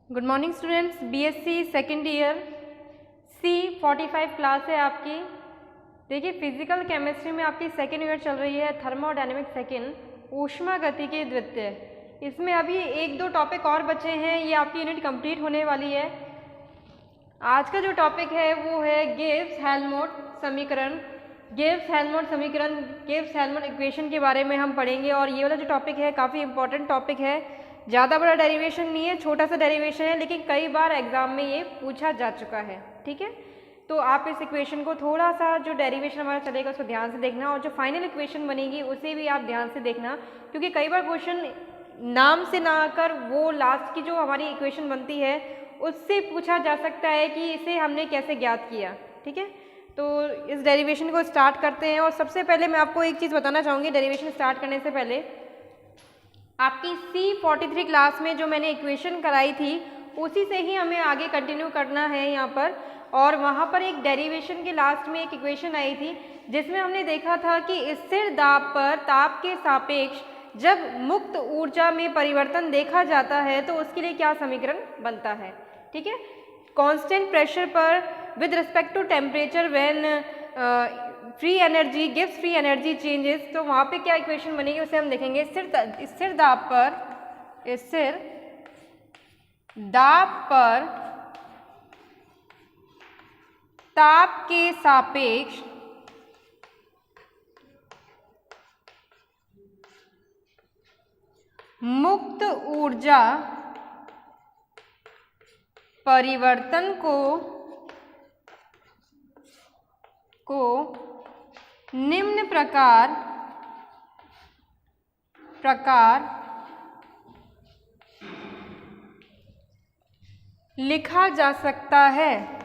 Good morning students, BSc second year C45 class है आपकी। देखिए फिजिकल केमिस्ट्री में आपकी सेकेंड ईयर चल रही है थर्मोडायनेमिक सेकेंड, ऊष्मा गतिकी द्वितीय। इसमें अभी एक दो टॉपिक और बचे हैं, ये आपकी यूनिट कंप्लीट होने वाली है। आज का जो टॉपिक है वो है गिब्स हेल्महोल्ट्ज समीकरण। गिब्स हेल्महोल्ट्ज समीकरण, गिब्स हेल्महोल्ट्ज इक्वेशन के बारे में हम पढ़ेंगे। और ये वाला जो टॉपिक है काफ़ी इंपॉर्टेंट टॉपिक है, ज़्यादा बड़ा डेरिवेशन नहीं है, छोटा सा डेरिवेशन है, लेकिन कई बार एग्जाम में ये पूछा जा चुका है। ठीक है, तो आप इस इक्वेशन को थोड़ा सा, जो डेरिवेशन हमारा चलेगा उसको ध्यान से देखना, और जो फाइनल इक्वेशन बनेगी उसे भी आप ध्यान से देखना, क्योंकि कई बार क्वेश्चन नाम से ना आकर वो लास्ट की जो हमारी इक्वेशन बनती है उससे पूछा जा सकता है कि इसे हमने कैसे ज्ञात किया। ठीक है, तो इस डेरिवेशन को स्टार्ट करते हैं। और सबसे पहले मैं आपको एक चीज़ बताना चाहूँगी, डेरिवेशन स्टार्ट करने से पहले आपकी C43 क्लास में जो मैंने इक्वेशन कराई थी उसी से ही हमें आगे कंटिन्यू करना है यहाँ पर। और वहाँ पर एक डेरिवेशन के लास्ट में एक इक्वेशन आई थी जिसमें हमने देखा था कि स्थिर दाब पर ताप के सापेक्ष जब मुक्त ऊर्जा में परिवर्तन देखा जाता है तो उसके लिए क्या समीकरण बनता है। ठीक है, कांस्टेंट प्रेशर पर with respect to temperature when free energy gives free energy changes, तो वहाँ पे क्या इक्वेशन बनेगी उसे हम देखेंगे। स्थिर दाब पर ताप के सापेक्ष मुक्त ऊर्जा परिवर्तन को निम्न प्रकार लिखा जा सकता है।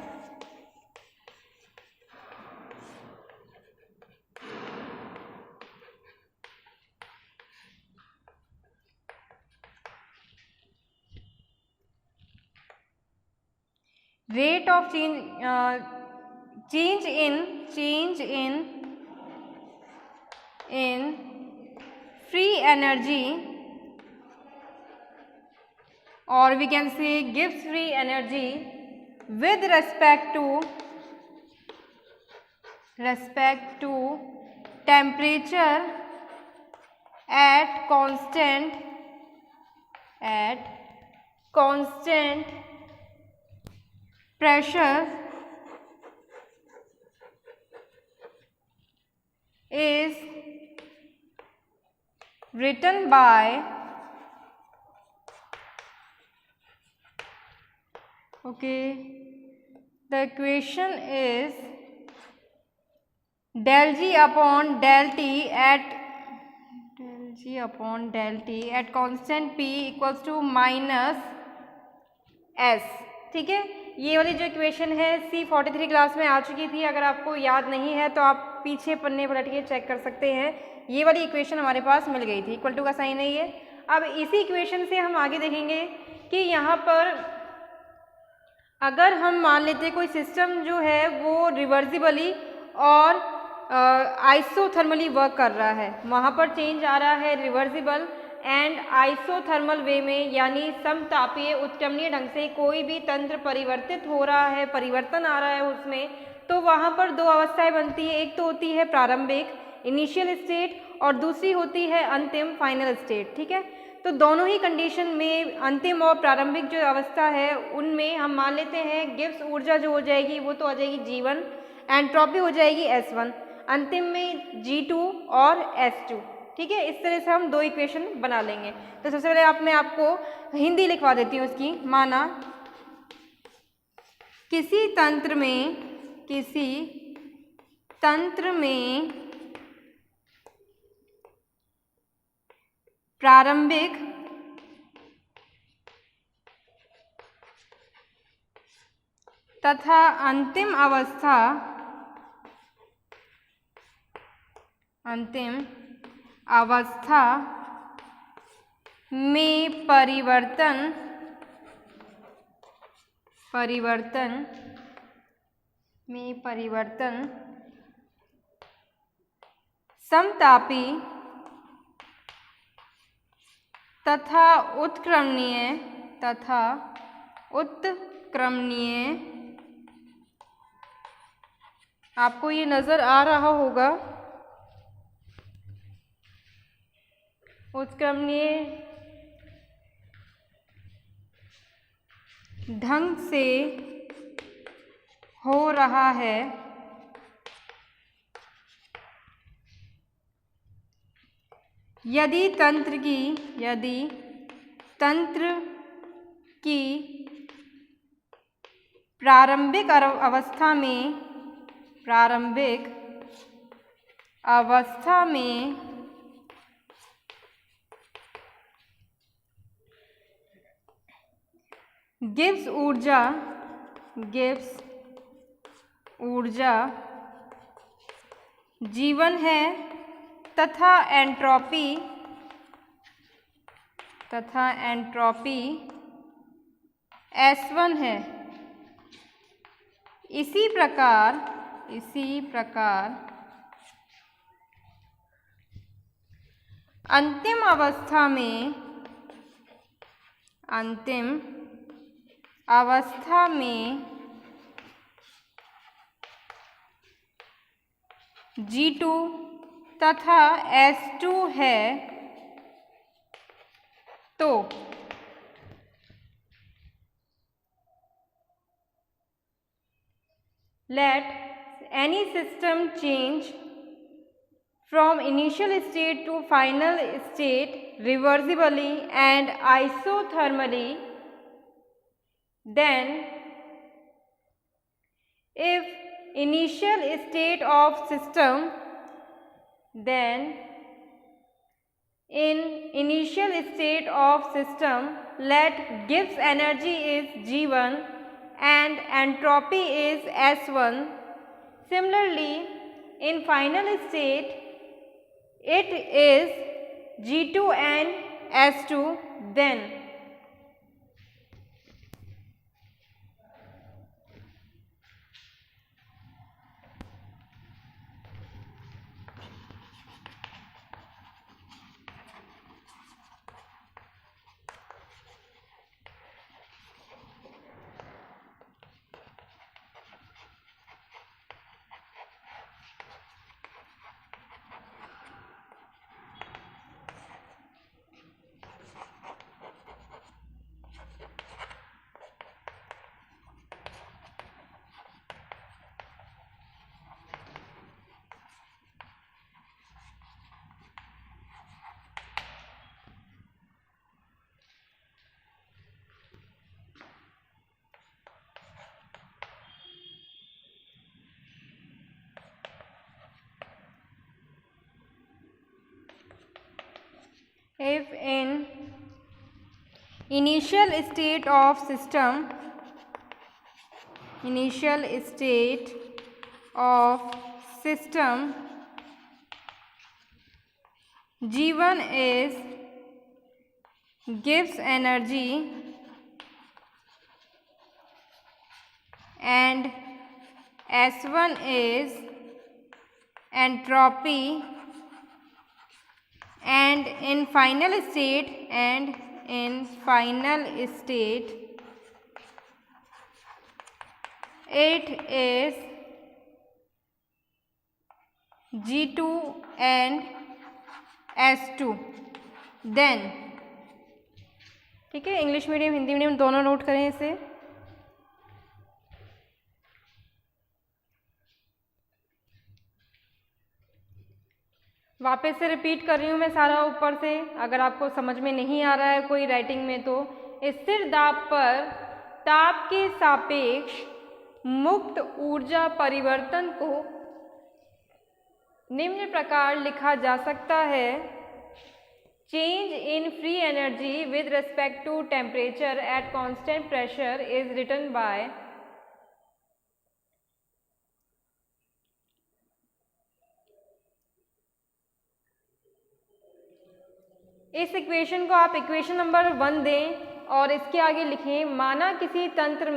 Rate of change in free energy, or we can say gives free energy with respect to temperature at constant pressure is written by the equation is del G upon del T at constant P equals to minus S। ठीक है, ये वाली जो equation है C43 class में आ चुकी थी, अगर आपको याद नहीं है तो आप पीछे पन्ने पलट के चेक कर सकते हैं। ये वाली इक्वेशन हमारे पास मिल गई थी, इक्वल टू का साइन है ये। अब इसी इक्वेशन से हम आगे देखेंगे कि यहाँ पर अगर हम मान लेते कोई सिस्टम जो है वो रिवर्सिबली और आइसोथर्मली वर्क कर रहा है, वहाँ पर चेंज आ रहा है रिवर्सिबल एंड आइसोथर्मल वे में, यानी समतापीय उत्क्रमणीय ढंग से कोई भी तंत्र परिवर्तित हो रहा है, परिवर्तन आ रहा है उसमें, तो वहाँ पर दो अवस्थाएं बनती है। एक तो होती है प्रारंभिक इनिशियल स्टेट और दूसरी होती है अंतिम फाइनल स्टेट। ठीक है, तो दोनों ही कंडीशन में अंतिम और प्रारंभिक जो अवस्था है उनमें हम मान लेते हैं गिब्स ऊर्जा जो हो जाएगी वो तो आ जाएगी G1, एंट्रोपी हो जाएगी S1, अंतिम में G2 और S2। ठीक है, इस तरह से हम दो इक्वेशन बना लेंगे। तो सबसे पहले मैं आपको हिंदी लिखवा देती हूँ उसकी। माना किसी तंत्र में प्रारंभिक तथा अंतिम अवस्था में परिवर्तन समतापी तथा उत्क्रमणीय उत्क्रमणीय, आपको ये नज़र आ रहा होगा, उत्क्रमणीय ढंग से हो रहा है। यदि तंत्र की प्रारंभिक अवस्था में गिब्स ऊर्जा जीवन है तथा एंट्रोपी S1 है। इसी प्रकार अंतिम अवस्था में G2 तथा S2 है। तो let any system change from initial state to final state reversibly and isothermally, then if initial state of system, then in initial state of system let Gibbs energy is G1 and entropy is S1. Similarly, in final state it is G2 and S2. Then if in initial state of system G1 is Gibbs energy and S1 is entropy, and in final state it is G2 and S2. Then ठीक है, English medium Hindi medium दोनों note करें इसे। वापस से repeat कर रही हूँ मैं सारा ऊपर से, अगर आपको समझ में नहीं आ रहा है कोई राइटिंग में तो स्थिर दाब पर ताप के सापेक्ष मुक्त ऊर्जा परिवर्तन को निम्न प्रकार लिखा जा सकता है। Change in free energy with respect to temperature at constant pressure is written by इस इक्वेशन को आप इक्वेशन नंबर 1 दें और इसके आगे लिखें माना किसी तंत्र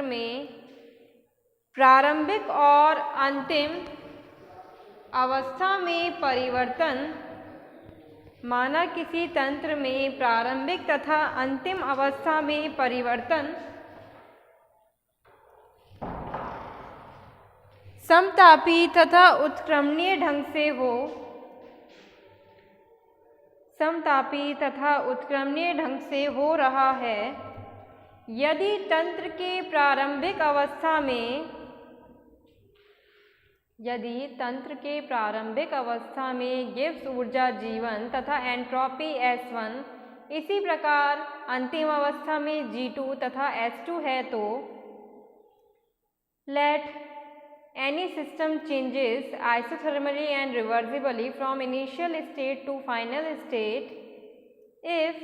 में प्रारंभिक और अंतिम अवस्था में परिवर्तन माना किसी तंत्र में प्रारंभिक तथा अंतिम अवस्था में परिवर्तन समतापी तथा उत्क्रमणीय ढंग से हो, समतापी तथा उत्क्रमणीय ढंग से हो रहा है, यदि तंत्र के प्रारंभिक अवस्था में गिब्स ऊर्जा G1 तथा एंट्रोपी S1, इसी प्रकार अंतिम अवस्था में G2 तथा S2 है, तो let any system changes isothermally and reversibly from initial state to final state if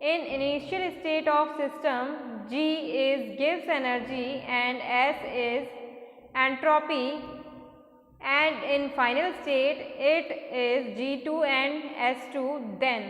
in initial state of system G is Gibbs energy and S is entropy, and in final state it is G2 and S2, then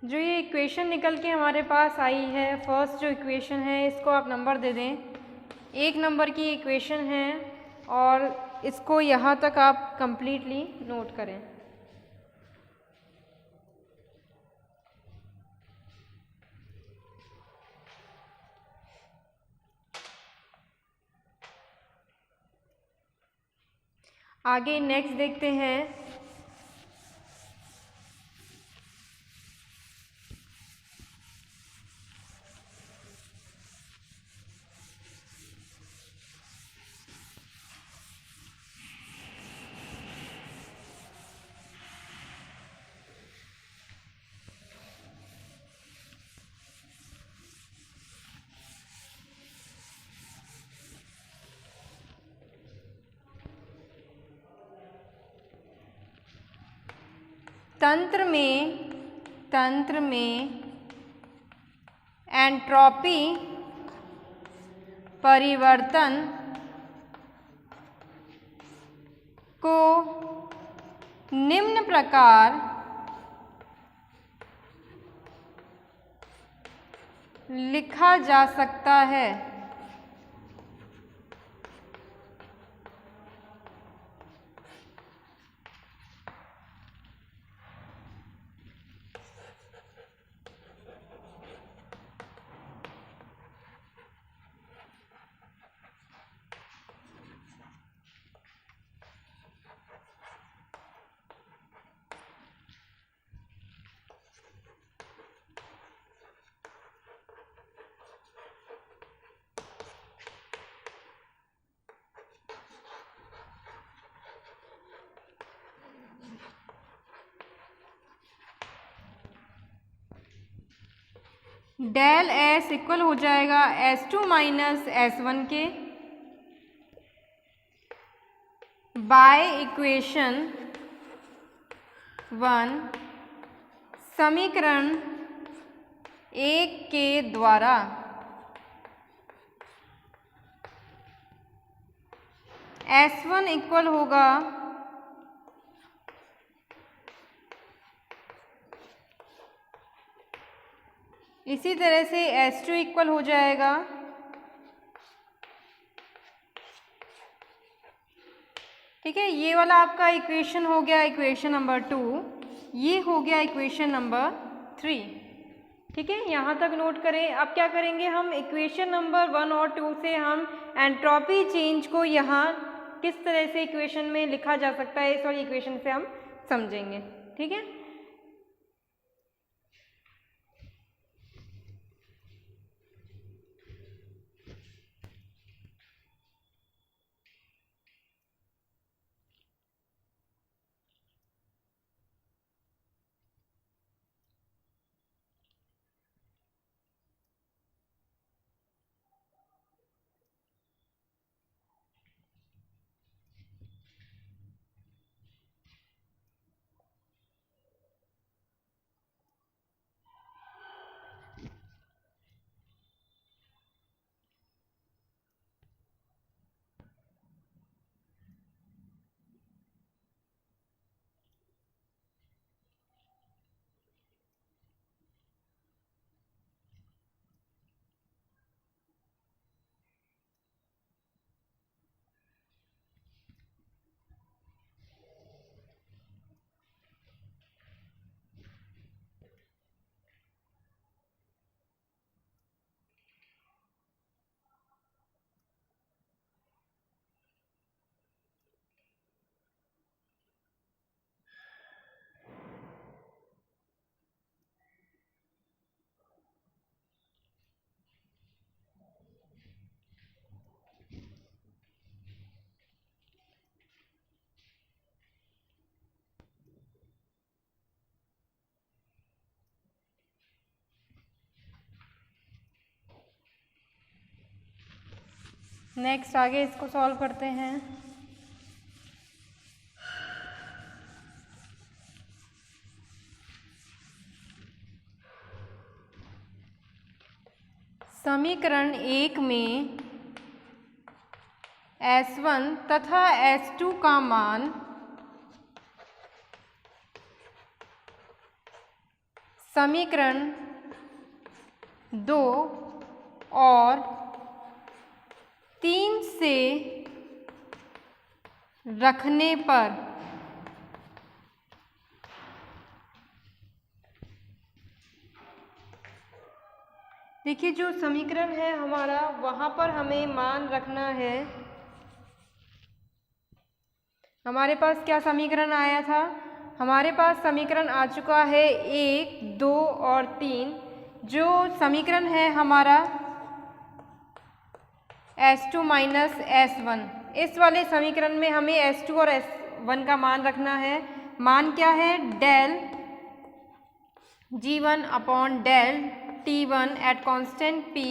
जो ये equation निकल के हमारे पास आई है, first जो equation है इसको आप नंबर दे दें, 1 नंबर की इक्वेशन है, और इसको यहाँ तक आप कंप्लीटली नोट करें। आगे नेक्स्ट देखते हैं। तंत्र में एंट्रोपी परिवर्तन को निम्न प्रकार लिखा जा सकता है। डेल एस इक्वल हो जाएगा S2 माइनस S1 के, बाय इक्वेशन 1 समीकरण 1 के द्वारा। S1 इक्वल होगा इसी तरह से S2 इक्वल हो जाएगा ठीक है, ये वाला आपका इक्वेशन हो गया इक्वेशन नंबर 2, ये हो गया इक्वेशन नंबर 3। ठीक है, यहाँ तक नोट करें। अब क्या करेंगे हम, इक्वेशन नंबर 1 और 2 से हम एंट्रोपी चेंज को यहाँ किस तरह से इक्वेशन में लिखा जा सकता है, इस वाली इक्वेशन से हम समझेंगे। ठीक है, नेक्स्ट आगे इसको सॉल्व करते हैं। समीकरण 1 में S1 तथा S2 का मान समीकरण 2 और 3 से रखने पर देखिए, जो समीकरण है हमारा, वहाँ पर हमें मान रखना है। हमारे पास क्या समीकरण आया था, हमारे पास समीकरण आ चुका है 1, 2 और 3। जो समीकरण है हमारा S2 माइनस S1, इस वाले समीकरण में हमें S2 और S1 का मान रखना है। मान क्या है, del G1 upon del T1 at constant P,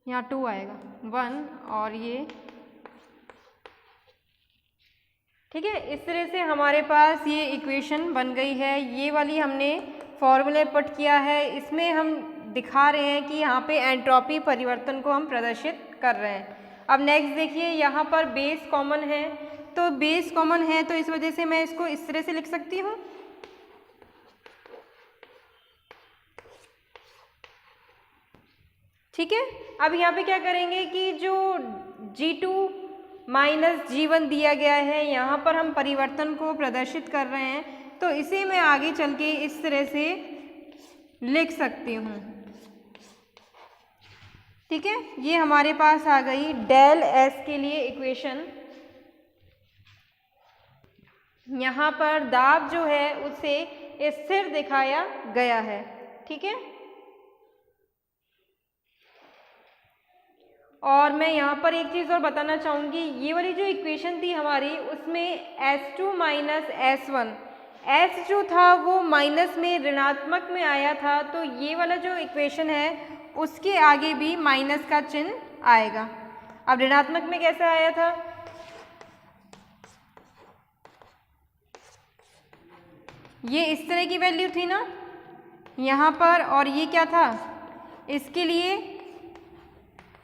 यहाँ 2 आएगा 1 और ये। ठीक है, इस तरह से हमारे पास ये इक्वेशन बन गई है। ये वाली हमने फॉर्मूले पुट किया है। इसमें हम दिखा रहे हैं कि यहाँ पे एंट्रोपी परिवर्तन को हम प्रदर्शित कर रहे हैं। अब नेक्स्ट देखिए, यहाँ पर बेस कॉमन है, तो बेस कॉमन है तो इस वजह से मैं इसको इस तरह से लिख सकती हूँ। ठीक है, अब यहाँ पे क्या करेंगे कि जो G2 माइनस G1 दिया गया है, यहाँ पर हम परिवर्तन को प्रदर्शित कर रहे हैं, तो इसे मैं आगे चल के इस तरह से लिख सकती हूँ। ठीक है, ये हमारे पास आ गई डेल S के लिए इक्वेशन। यहाँ पर दाब जो है उसे स्थिर दिखाया गया है। ठीक है, और मैं यहाँ पर एक चीज़ और बताना चाहूँगी, ये वाली जो इक्वेशन थी हमारी, उसमें S2 माइनस S1, S जो था वो माइनस में ऋणात्मक में आया था, तो ये वाला जो इक्वेशन है उसके आगे भी माइनस का चिन्ह आएगा। अब ऋणात्मक में कैसे आया था, ये इस तरह की वैल्यू थी ना यहाँ पर, और ये क्या था, इसके लिए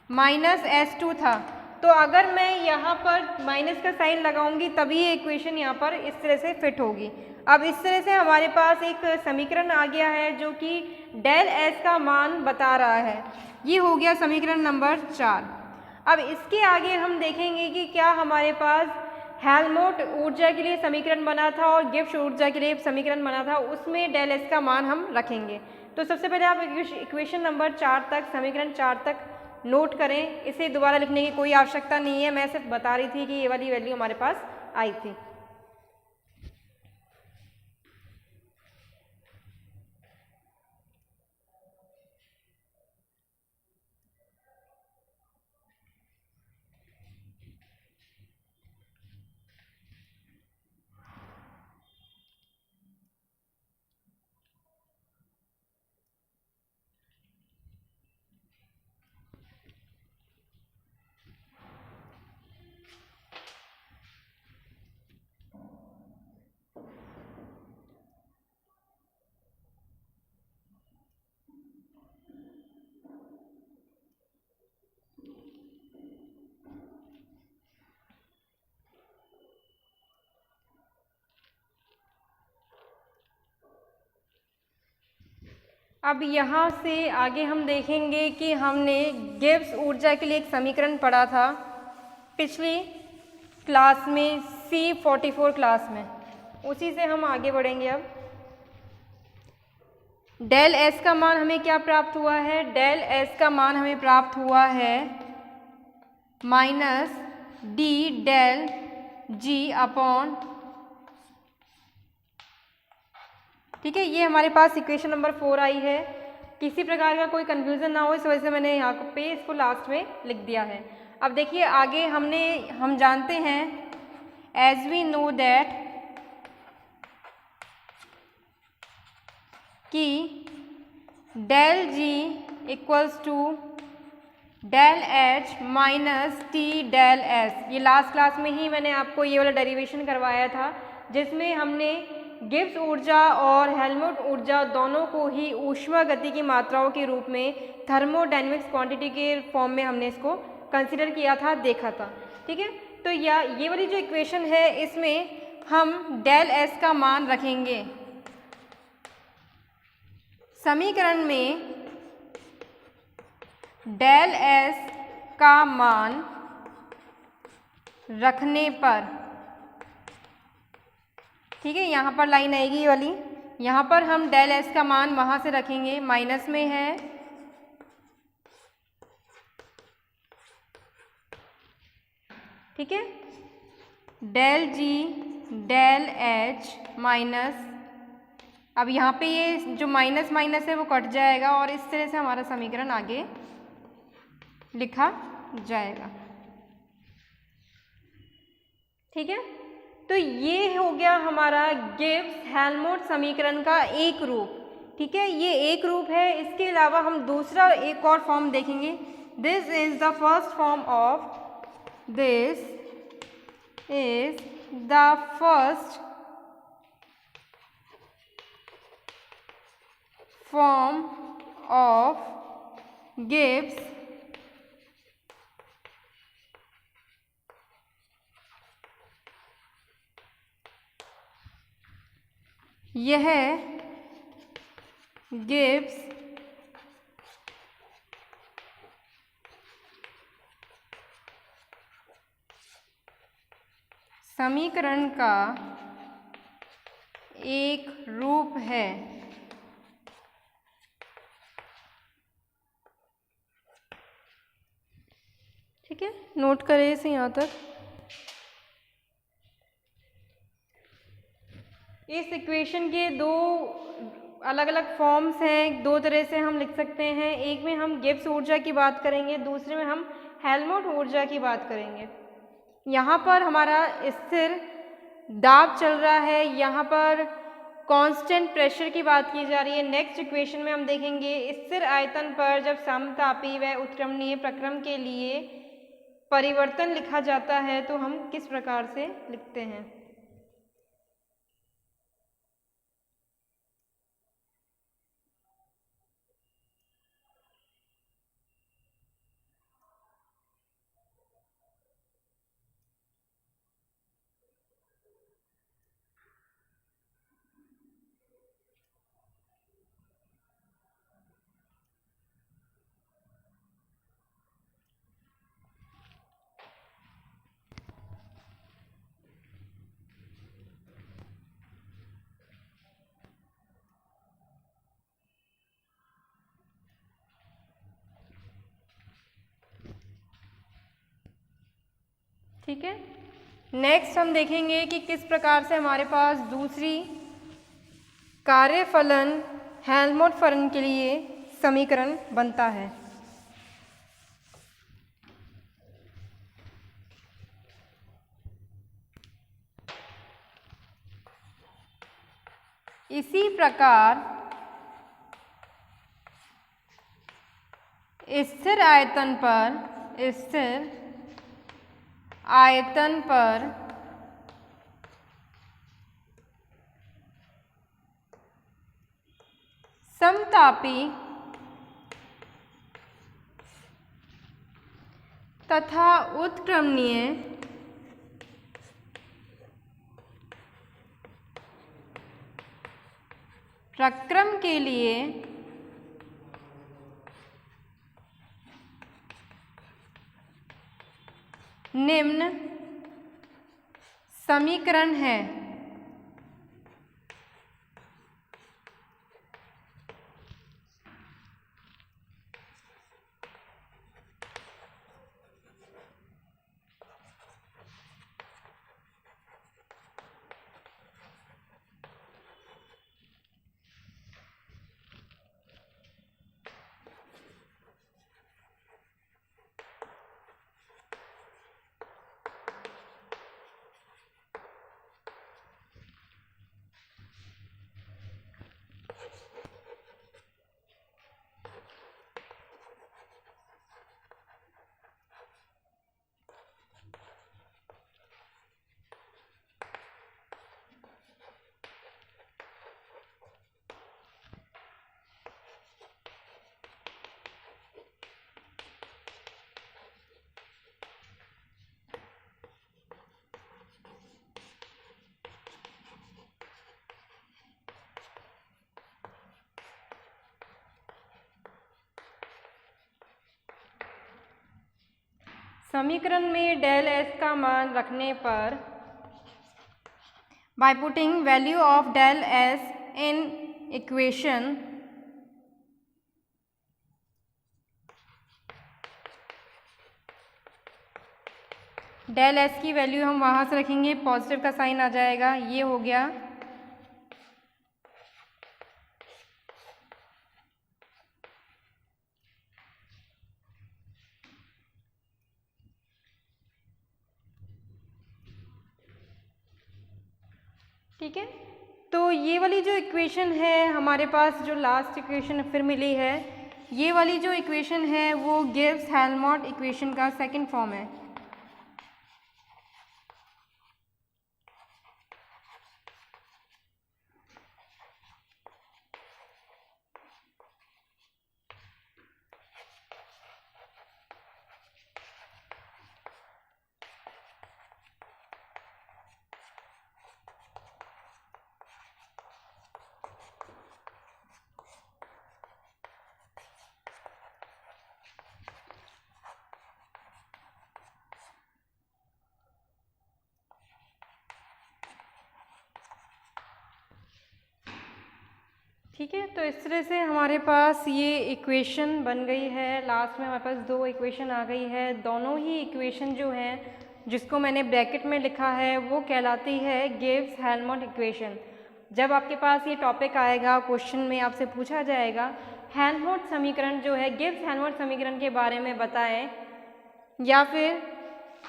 माइनस S2 था। तो अगर मैं यहाँ पर माइनस का साइन लगाऊंगी तभी ये इक्वेशन यहाँ पर इस तरह से फिट होगी। अब इस तरह से हमारे पास एक समीकरण आ गया है जो कि डेल S का मान बता रहा है। ये हो गया समीकरण नंबर 4। अब इसके आगे हम देखेंगे कि क्या हमारे पास हेल्महोल्ट्ज ऊर्जा के लिए समीकरण बना था और गिब्स ऊर्जा के लिए समीकरण बना था, उसमें डेल एस का मान हम रखेंगे। तो सबसे पहले आप इक्वेशन नंबर 4 तक, समीकरण 4 तक नोट करें। इसे दोबारा लिखने की कोई आवश्यकता नहीं है, मैं सिर्फ बता रही थी कि ये वाली वैल्यू हमारे पास आई थी। अब यहाँ से आगे हम देखेंगे कि हमने गिब्स ऊर्जा के लिए एक समीकरण पढ़ा था पिछली क्लास में, C44 क्लास में, उसी से हम आगे बढ़ेंगे। अब डेल एस का मान हमें क्या प्राप्त हुआ है? डेल एस का मान हमें प्राप्त हुआ है माइनस डी डेल जी अपॉन, ठीक है, ये हमारे पास इक्वेशन नंबर 4 आई है। किसी प्रकार का कोई कन्फ्यूज़न ना हो, इस वजह से मैंने यहाँ पे इसको लास्ट में लिख दिया है। अब देखिए आगे हम जानते हैं, एज वी नो दैट, कि del G equals to del H minus T del S. ये लास्ट क्लास में ही मैंने आपको ये वाला डेरिवेशन करवाया था, जिसमें हमने गिब्स ऊर्जा और हेल्महोल्ट्ज ऊर्जा दोनों को ही ऊष्मा गति की मात्राओं के रूप में थर्मोडायनेमिक्स क्वांटिटी के फॉर्म में हमने इसको कंसीडर किया था, देखा था। ठीक है, तो ये वाली जो इक्वेशन है, इसमें हम डेल एस का मान रखेंगे। समीकरण में डेल एस का मान रखने पर, ठीक है, यहाँ पर लाइन आएगी ये वाली, यहाँ पर हम डेल एस का मान वहाँ से रखेंगे, माइनस में है, ठीक है, डेल जी डेल एच माइनस, अब यहाँ पे ये जो माइनस माइनस है वो कट जाएगा और इस तरह से हमारा समीकरण आगे लिखा जाएगा। ठीक है, तो ये हो गया हमारा गिब्स हेल्महोल्ट्ज समीकरण का एक रूप। ठीक है, ये एक रूप है। इसके अलावा हम दूसरा एक और फॉर्म देखेंगे। This is the first form of, this is the first form of Gibbs यह गिब्स समीकरण का एक रूप है। ठीक है, नोट करें इसे यहाँ तक। इस इक्वेशन के दो अलग अलग फॉर्म्स हैं, दो तरह से हम लिख सकते हैं। एक में हम गिब्स ऊर्जा की बात करेंगे, दूसरे में हम हेल्महोल्ट्ज ऊर्जा की बात करेंगे। यहाँ पर हमारा स्थिर दाब चल रहा है, यहाँ पर कांस्टेंट प्रेशर की बात की जा रही है। नेक्स्ट इक्वेशन में हम देखेंगे स्थिर आयतन पर जब समतापी व उत्क्रमणीय प्रक्रम के लिए परिवर्तन लिखा जाता है तो हम किस प्रकार से लिखते हैं। ठीक है। नेक्स्ट हम देखेंगे कि किस प्रकार से हमारे पास दूसरी कार्यफलन हेल्महोल्ट्ज फलन के लिए समीकरण बनता है। इसी प्रकार स्थिर आयतन पर समतापी तथा उत्क्रमणीय प्रक्रम के लिए निम्न समीकरण है। समीकरण में डेल एस का मान रखने पर by putting value of del S in equation del S की वैल्यू हम वहाँ से रखेंगे, पॉजिटिव का साइन आ जाएगा, ये हो गया। ठीक है, तो ये वाली जो इक्वेशन है हमारे पास, जो लास्ट इक्वेशन फिर मिली है, ये वाली जो इक्वेशन है वो गिब्स हेल्महोल्ट्ज इक्वेशन का सेकंड फॉर्म है। ठीक है, तो इस तरह से हमारे पास ये इक्वेशन बन गई है। लास्ट में हमारे पास दो इक्वेशन आ गई है। दोनों ही इक्वेशन जो हैं, जिसको मैंने ब्रैकेट में लिखा है, वो कहलाती है गिब्स हेल्महोल्ट्ज इक्वेशन। जब आपके पास ये टॉपिक आएगा, क्वेश्चन में आपसे पूछा जाएगा हेल्महोल्ट्ज समीकरण जो है, गिब्स हेल्महोल्ट्ज समीकरण के बारे में बताएं, या फिर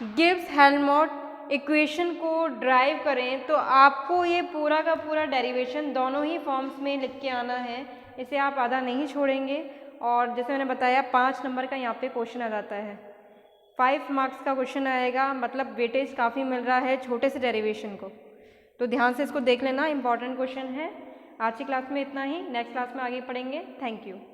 गिब्स हेल्महोल्ट्ज इक्वेशन को ड्राइव करें, तो आपको ये पूरा का पूरा डेरिवेशन दोनों ही फॉर्म्स में लिख के आना है। इसे आप आधा नहीं छोड़ेंगे। और जैसे मैंने बताया 5 नंबर का यहाँ पे क्वेश्चन आ जाता है, 5 मार्क्स का क्वेश्चन आएगा, मतलब वेटेज काफ़ी मिल रहा है छोटे से डेरिवेशन को। तो ध्यान से इसको देख लेना, इंपॉर्टेंट क्वेश्चन है। आज की क्लास में इतना ही, नेक्स्ट क्लास में आगे पढ़ेंगे। Thank you.